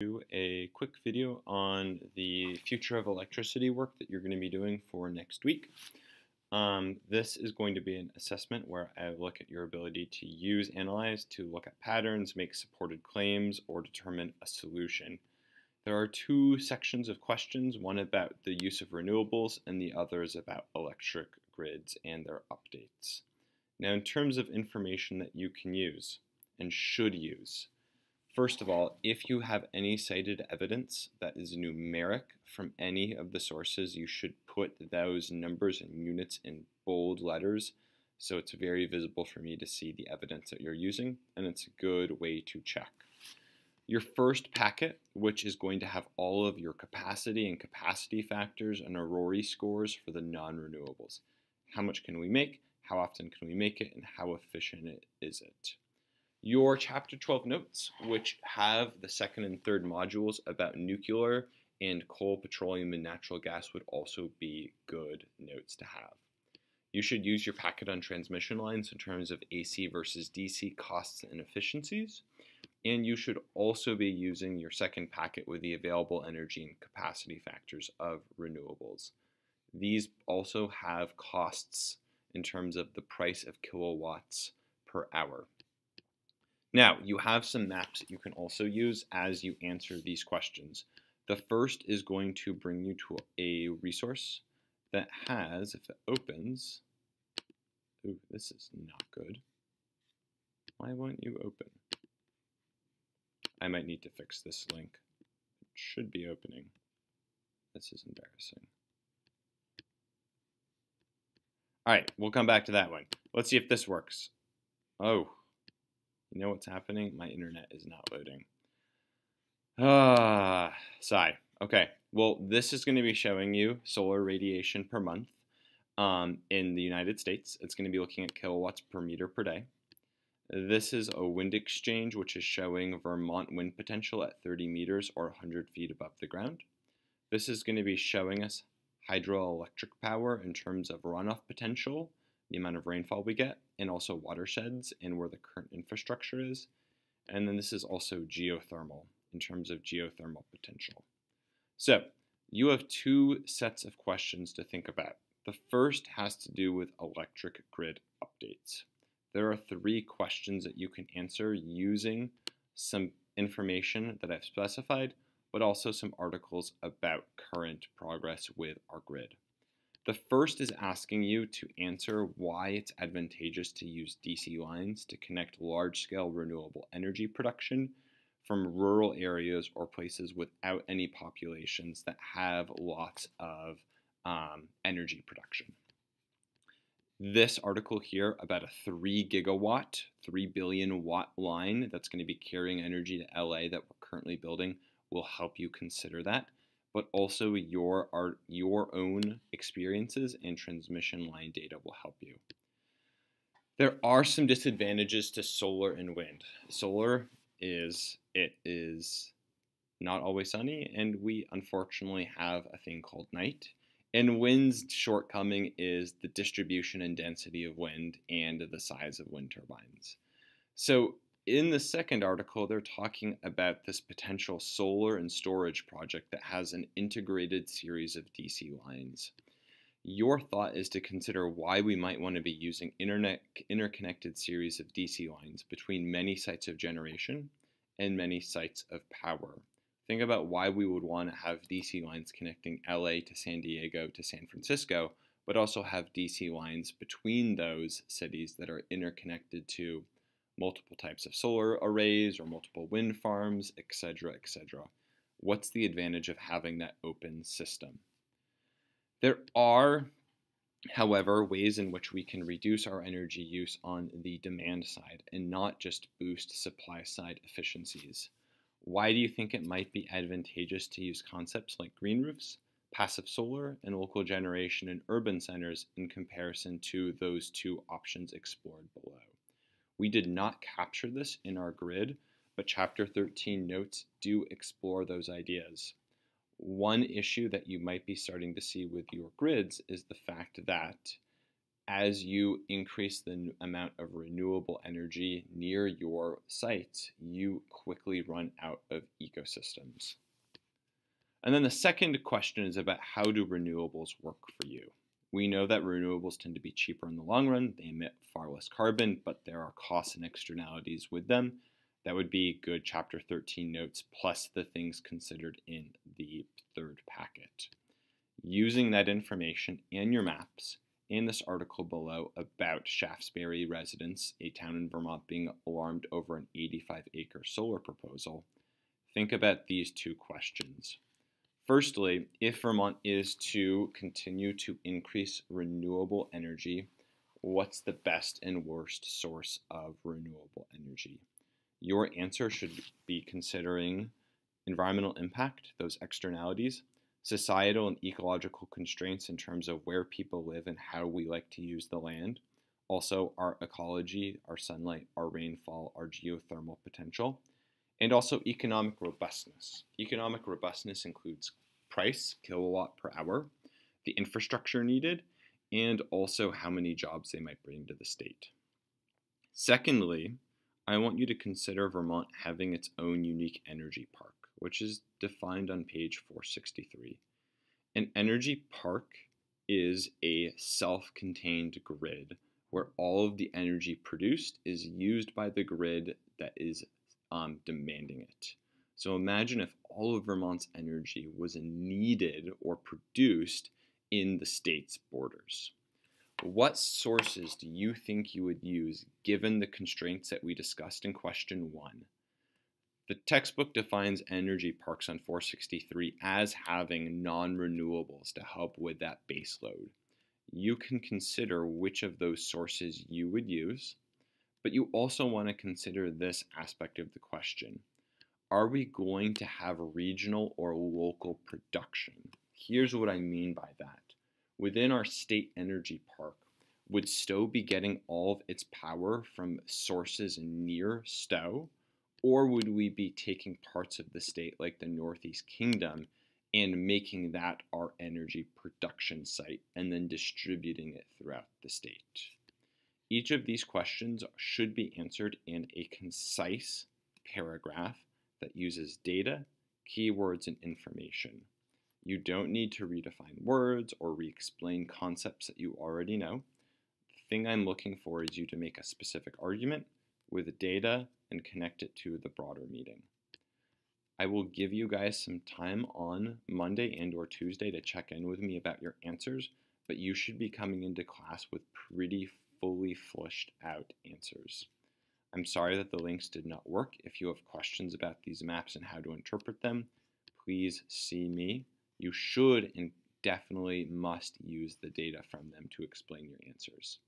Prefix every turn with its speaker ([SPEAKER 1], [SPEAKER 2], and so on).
[SPEAKER 1] Do a quick video on the future of electricity work that you're going to be doing for next week. This is going to be an assessment where I look at your ability to use Analyze to look at patterns, make supported claims, or determine a solution. There are two sections of questions, one about the use of renewables and the other is about electric grids and their updates. Now, in terms of information that you can use and should use, first of all, if you have any cited evidence that is numeric from any of the sources, you should put those numbers and units in bold letters so it's very visible for me to see the evidence that you're using, and it's a good way to check. Your first packet, which is going to have all of your capacity and capacity factors and Aurori scores for the non-renewables. How much can we make? How often can we make it? And how efficient is it? Your Chapter 12 notes, which have the second and third modules about nuclear and coal, petroleum, and natural gas, would also be good notes to have. You should use your packet on transmission lines in terms of AC versus DC costs and efficiencies. And you should also be using your second packet with the available energy and capacity factors of renewables. These also have costs in terms of the price of kilowatts per hour. Now, you have some maps that you can also use as you answer these questions. The first is going to bring you to a resource that has, if it opens, ooh, this is not good. Why won't you open? I might need to fix this link. It should be opening. This is embarrassing. All right, we'll come back to that one. Let's see if this works. Oh. You know what's happening? My internet is not loading. Sigh. Okay, well, this is going to be showing you solar radiation per month in the United States. It's going to be looking at kilowatts per meter per day. This is a wind exchange, which is showing Vermont wind potential at 30 meters or 100 feet above the ground. This is going to be showing us hydroelectric power in terms of runoff potential, the amount of rainfall we get, and also watersheds and where the current infrastructure is. And then this is also geothermal in terms of geothermal potential. So you have two sets of questions to think about. The first has to do with electric grid updates. There are three questions that you can answer using some information that I've specified, but also some articles about current progress with our grid. The first is asking you to answer why it's advantageous to use DC lines to connect large-scale renewable energy production from rural areas or places without any populations that have lots of energy production. This article here about a 3 gigawatt, 3 billion watt line that's going to be carrying energy to LA that we're currently building will help you consider that, but also your own experiences and transmission line data will help you. There are some disadvantages to solar and wind. Solar is not always sunny, and we unfortunately have a thing called night. And wind's shortcoming is the distribution and density of wind and the size of wind turbines. So in the second article, they're talking about this potential solar and storage project that has an integrated series of DC lines. Your thought is to consider why we might want to be using interconnected series of DC lines between many sites of generation and many sites of power. Think about why we would want to have DC lines connecting LA to San Diego to San Francisco, but also have DC lines between those cities that are interconnected to multiple types of solar arrays or multiple wind farms, etc., etc. What's the advantage of having that open system? There are, however, ways in which we can reduce our energy use on the demand side and not just boost supply side efficiencies. Why do you think it might be advantageous to use concepts like green roofs, passive solar, and local generation in urban centers in comparison to those two options explored below? We did not capture this in our grid, but Chapter 13 notes do explore those ideas. One issue that you might be starting to see with your grids is the fact that as you increase the amount of renewable energy near your sites, you quickly run out of ecosystems. And then the second question is about how do renewables work for you? We know that renewables tend to be cheaper in the long run. They emit far less carbon, but there are costs and externalities with them. That would be good Chapter 13 notes plus the things considered in the third packet. Using that information and your maps in this article below about Shaftesbury residents, a town in Vermont, being alarmed over an 85-acre solar proposal, think about these two questions. Firstly, if Vermont is to continue to increase renewable energy, what's the best and worst source of renewable energy? Your answer should be considering environmental impact, those externalities, societal and ecological constraints in terms of where people live and how we like to use the land, also our ecology, our sunlight, our rainfall, our geothermal potential, and also economic robustness. Economic robustness includes price, kilowatt per hour, the infrastructure needed, and also how many jobs they might bring to the state. Secondly, I want you to consider Vermont having its own unique energy park, which is defined on page 463. An energy park is a self-contained grid where all of the energy produced is used by the grid that is demanding it. So imagine if all of Vermont's energy was needed or produced in the state's borders. What sources do you think you would use given the constraints that we discussed in question 1? The textbook defines energy parks on 463 as having non-renewables to help with that base load. You can consider which of those sources you would use, but you also want to consider this aspect of the question. Are we going to have regional or local production? Here's what I mean by that. Within our state energy park, would Stowe be getting all of its power from sources near Stowe? Or would we be taking parts of the state like the Northeast Kingdom and making that our energy production site and then distributing it throughout the state? Each of these questions should be answered in a concise paragraph that uses data, keywords, and information. You don't need to redefine words or re-explain concepts that you already know. The thing I'm looking for is you to make a specific argument with data and connect it to the broader meeting. I will give you guys some time on Monday and or Tuesday to check in with me about your answers, but you should be coming into class with pretty fully fleshed out answers. I'm sorry that the links did not work. If you have questions about these maps and how to interpret them, please see me. You should and definitely must use the data from them to explain your answers.